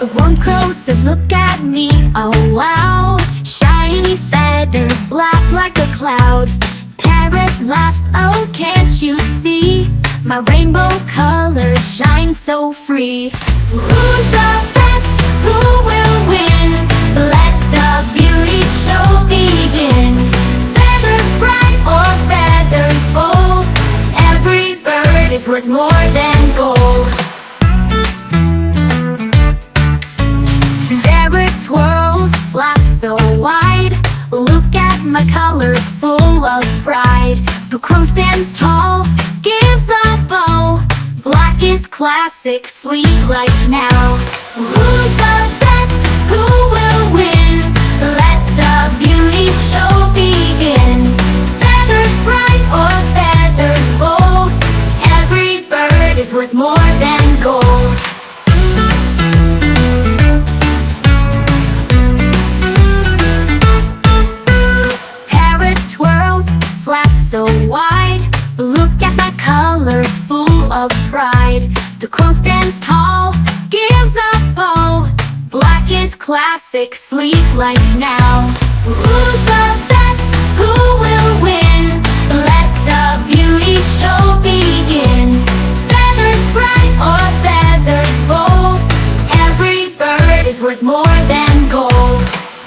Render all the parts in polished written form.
One crow said, look at me, oh wow. Shiny feathers, black like a cloud. Parrot laughs, oh can't you see? My rainbow colors shine so free. Who's the best? Who will win? Let the beauty show begin. Feathers bright or feathers bold, every bird is worth more than gold. Parrot twirls, flaps so wide. Look at my colors full of pride. The crow stands tall, gives a bow. Black is classic, sleek like now. Who's the best? Who will win? Let the beauty show begin. Feathers bright or feathers bold, every bird is worth more than gold. Parrot twirls, flaps so wide. Look at my colors full of pride. The crow stands tall, gives a bow. Black is classic, sleek like now. Who's the best? Who will win? Let the beauty show begin. Feathers bright or feathers bold, every bird is worth more than gold.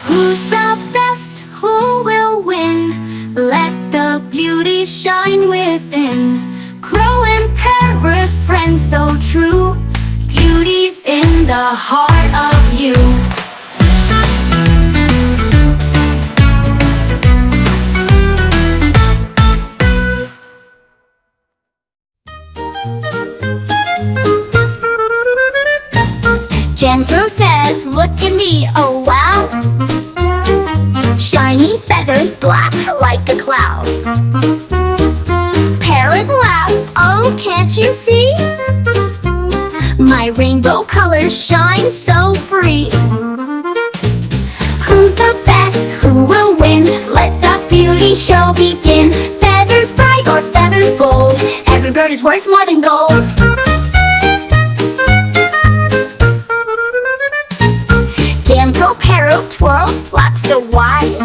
Who's the best? Who will win? Let the beauty shine within. Crow and parrot, friends so true. Beauty's in the heart of you. Jandro says, look at me, oh wow. Shiny feathers, black like a cloud. Parrot laughs, oh can't you see? My rainbow colors shine so free. Who's the best? Who will win? Let the beauty show begin. Feathers bright or feathers bold, every bird is worth more than gold. Jandro parrot twirls, flaps so wide.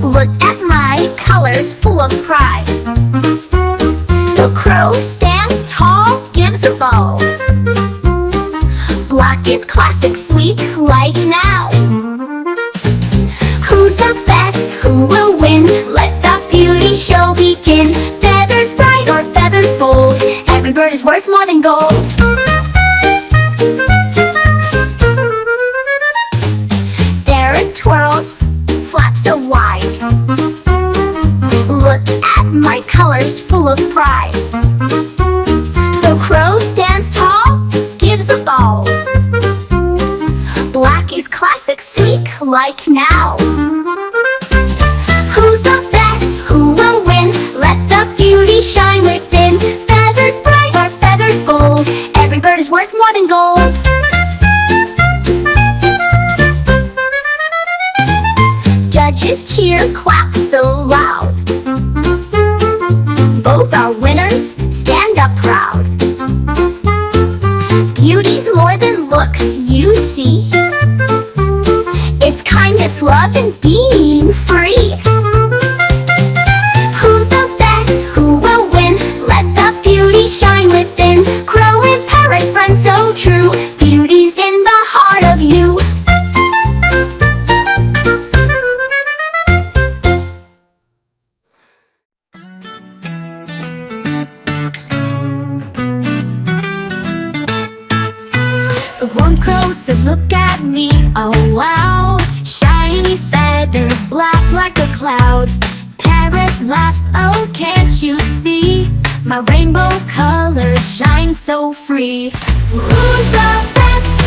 Look at my colors full of pride. The crow stands tall, gives a bow. Black is classic, sleek like now. Who's the best? Who will win? Let the beauty show begin. Feathers bright or feathers bold, every bird is worth more than gold. Twirls, flaps so wide. Look at my colors full of pride. The crow stands tall, gives a bow. Black is classic, sleek like now. Who's the best? Who will win? Let the beauty shine within. Feathers bright or feathers bold, every bird is worth more than gold. Judges cheer, clap so loud. Both are winners, stand up proud. Beauty's more than looks, you see. It's kindness, love, and being free. Who's the best? Who will win? Let the beauty shine within. Crow and parrot, friends so true. Beauty's in the heart of you. One crow said, look at me, oh wow. Shiny feathers, black like a cloud. Parrot laughs, oh can't you see? My rainbow colors shine so free. Who's the best?